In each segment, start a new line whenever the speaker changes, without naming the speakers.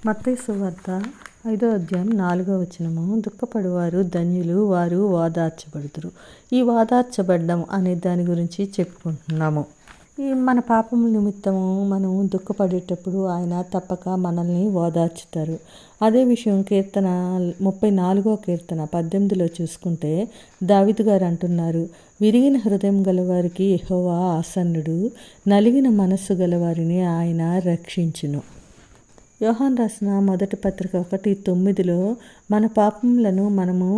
మత్తయి సువార్త 5వ అధ్యాయం 4వ వచనము. దుఃఖపడువారు ధన్యులు, వారు ఓదార్చబడుదురు. ఈ ఓదార్చబడ్డం అనే దాని గురించి చెప్పుకుంటున్నాము. ఈ మన పాపముల నిమిత్తము మనం దుఃఖపడేటప్పుడు ఆయన తప్పక మనల్ని ఓదార్చుతారు. అదే విషయం కీర్తన 34వ కీర్తన 18లో చూసుకుంటే దావీదు గారు అంటున్నారు, విరిగిన హృదయం గలవారికి యెహోవా ఆసన్నుడు, నలిగిన మనస్సు గలవారిని ఆయన రక్షించును. యోహాను రాసిన మొదటి పత్రిక 1:9లో మన పాపములను మనము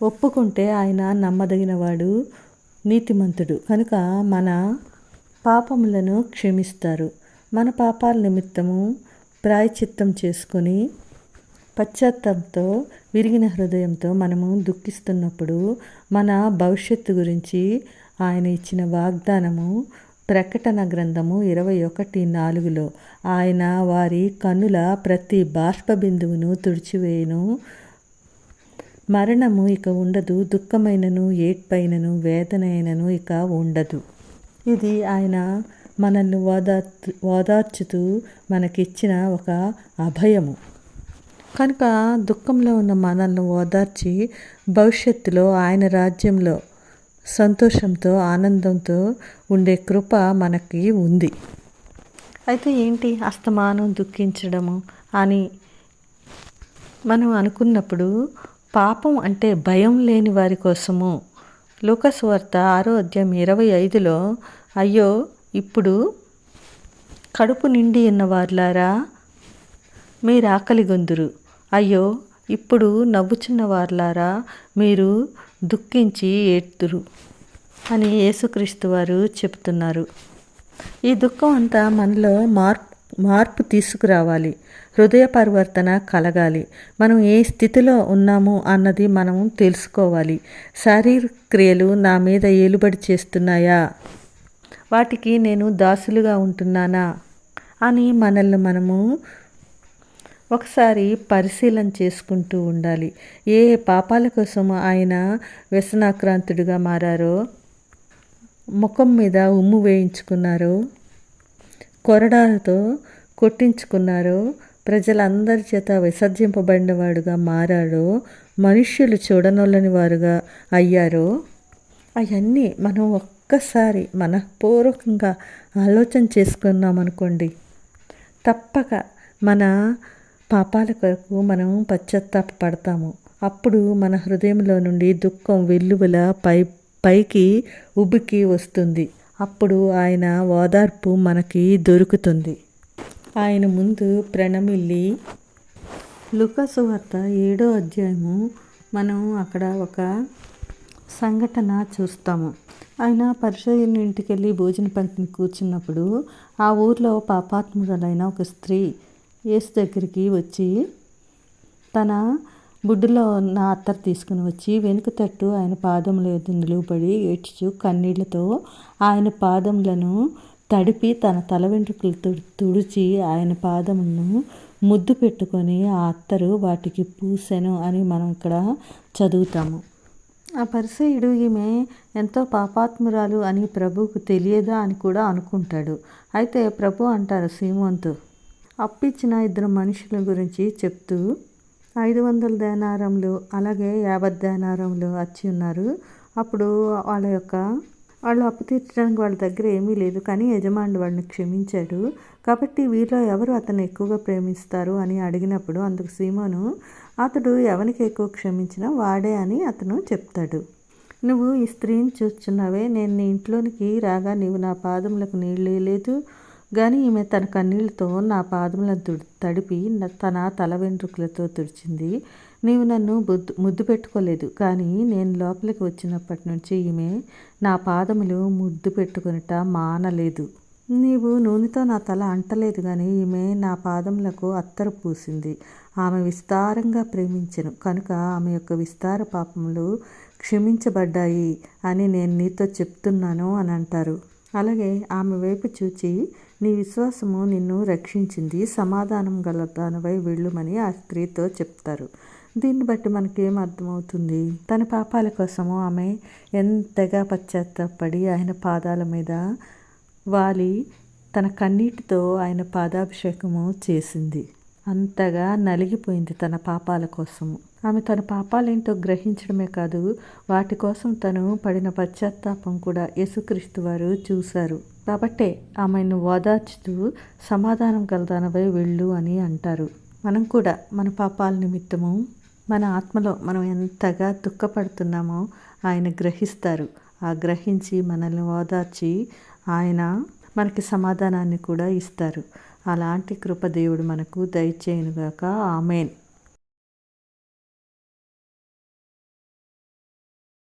ఒప్పుకుంటే ఆయన నమ్మదగినవాడు, నీతిమంతుడు కనుక మన పాపములను క్షమిస్తారు. మన పాపాల నిమిత్తము ప్రాయశ్చిత్తం చేసుకొని పశ్చాత్తాపంతో విరిగిన హృదయంతో మనము దుఃఖిస్తున్నప్పుడు మన భవిష్యత్తు గురించి ఆయన ఇచ్చిన వాగ్దానము ప్రకటన గ్రంథము 21:4లో ఆయన వారి కన్నుల ప్రతి బాష్ప బిందువును తుడిచివేయును, మరణము ఇక ఉండదు, దుఃఖమైనను ఏడ్పైనను వేదనైనను ఇక ఉండదు. ఇది ఆయన మనల్ని ఓదార్చుతూ మనకిచ్చిన ఒక అభయము. కనుక దుఃఖంలో ఉన్న మనల్ని ఓదార్చి భవిష్యత్తులో ఆయన రాజ్యంలో సంతోషంతో ఆనందంతో ఉండే కృప మనకి ఉంది. అయితే ఏంటి అస్తమానం దుఃఖించడము అని మనం అనుకున్నప్పుడు, పాపం అంటే భయం లేని వారి కోసము లూకా సువార్త 6వ అధ్యాయం 25లో, అయ్యో ఇప్పుడు కడుపు నిండి ఉన్నవార్లారా మీరు ఆకలిగొందురు, అయ్యో ఇప్పుడు నవ్వుచున్న వార్లారా మీరు దుఃఖించి ఏడ్తురు అని యేసుక్రీస్తు వారు చెప్తున్నారు. ఈ దుఃఖం అంతా మనలో మార్పు తీసుకురావాలి, హృదయ పరివర్తన కలగాలి. మనం ఏ స్థితిలో ఉన్నాము అన్నది మనం తెలుసుకోవాలి. శారీరక క్రియలు నా మీద ఏలుబడి చేస్తున్నాయా, వాటికి నేను దాసులుగా ఉంటున్నానా అని మనల్ని మనము ఒకసారి పరిశీలన చేసుకుంటూ ఉండాలి. ఏ పాపాల కోసం ఆయన వ్యసనాక్రాంతుడిగా మారారో, ముఖం మీద ఉమ్ము వేయించుకున్నారో, కొరడాలతో కొట్టించుకున్నారో, ప్రజలందరి చేత విసర్జింపబడిన వాడుగా మారాడో, మనుష్యులు చూడనొల్లని వారుగా అయ్యారో, అవన్నీ మనం ఒక్కసారి మనఃపూర్వకంగా ఆలోచన చేసుకున్నామనుకోండి, తప్పక మన పాపాల కొరకు మనం పశ్చాత్తాపడతాము. అప్పుడు మన హృదయంలో నుండి దుఃఖం వెల్లువల పైకి ఉబికి వస్తుంది. అప్పుడు ఆయన ఓదార్పు మనకి దొరుకుతుంది. ఆయన ముందు ప్రణమిల్లి లూకా సువార్త 7వ అధ్యాయము మనం అక్కడ ఒక సంఘటన చూస్తాము. ఆయన పరిసయ్యుని ఇంటికి వెళ్ళి భోజన పంక్తిని కూర్చున్నప్పుడు ఆ ఊర్లో పాపాత్మురాలైన ఒక స్త్రీ యేసు దగ్గరికి వచ్చి తన బుడ్డులో ఉన్న అత్తరు తీసుకుని వచ్చి వెనుక తట్టు ఆయన పాదముల ఎదుట నిలువబడి ఏడ్చుచు కన్నీళ్లతో ఆయన పాదములను తడిపి తన తల వెంట్రుకలతో తుడిచి ఆయన పాదములను ముద్దు పెట్టుకొని ఆ అత్తరు వాటికి పూసెను అని మనం ఇక్కడ చదువుతాము. ఆ పరిసయ్యుడు ఈమె ఎంతో పాపాత్మురాలు అని ప్రభువుకు తెలియదా అని కూడా అనుకుంటాడు. అయితే ప్రభు అంటారు సీమోనుతో, అప్పిచ్చిన 2 మనుషుల గురించి చెప్తూ 500 దేనారములు అలాగే 50 దేనారములు వచ్చి ఉన్నారు. అప్పుడు వాళ్ళు అప్పు తీర్చడానికి వాళ్ళ దగ్గర ఏమీ లేదు, కానీ యజమానుడు వాళ్ళని క్షమించాడు. కాబట్టి వీరిలో ఎవరు అతను ఎక్కువగా ప్రేమిస్తారు అని అడిగినప్పుడు అందుకు సీమోను, అతడు ఎవరికి ఎక్కువ క్షమించినా వాడే అని అతను చెప్తాడు. నువ్వు ఈ స్త్రీని చూస్తున్నావే, నేను నీ ఇంట్లోనికి రాగా నీవు నా పాదములకు నీళ్ళు లేదు, కానీ ఈమె తన కన్నీళ్లతో నా పాదములను తడిపి తన తల వెంట్రుకలతో తుడిచింది. నీవు నన్ను ముద్దు పెట్టుకోలేదు, కానీ నేను లోపలికి వచ్చినప్పటి నుంచి ఈమె నా పాదములు ముద్దు పెట్టుకొనుట మానలేదు. నీవు నూనెతో నా తల అంటలేదు, కానీ ఈమె నా పాదములకు అత్తరు పూసింది. ఆమె విస్తారంగా ప్రేమించెను కనుక ఆమె యొక్క విస్తార పాపములు క్షమించబడ్డాయి అని నేను నీతో చెప్తున్నాను అని అంటారు. అలాగే ఆమె వైపు చూచి, నీ విశ్వాసము నిన్ను రక్షించింది, సమాధానం గల దానివై వెళ్ళుమని ఆ స్త్రీతో చెప్తారు. దీన్ని బట్టి మనకేం అర్థమవుతుంది? తన పాపాల కోసము ఆమె ఎంతగా పశ్చాత్తాపడి ఆయన పాదాల మీద వాలి తన కన్నీటితో ఆయన పాదాభిషేకము చేసింది. అంతగా నలిగిపోయింది తన పాపాల కోసము. ఆమె తన పాపాలేంటో గ్రహించడమే కాదు, వాటి కోసం తను పడిన పశ్చాత్తాపం కూడా యేసుక్రీస్తు వారు చూశారు. కాబట్టే ఆమెను ఓదార్చుతూ సమాధానం కలదానవై వెళ్ళు అని అంటారు. మనం కూడా మన పాపాల నిమిత్తము మన ఆత్మలో మనం ఎంతగా దుఃఖపడుతున్నామో ఆయన గ్రహిస్తారు. ఆ గ్రహించి మనల్ని ఓదార్చి ఆయన మనకి సమాధానాన్ని కూడా ఇస్తారు. అలాంటి కృప దేవుడు మనకు దయచేయునుగాక. ఆమేన్.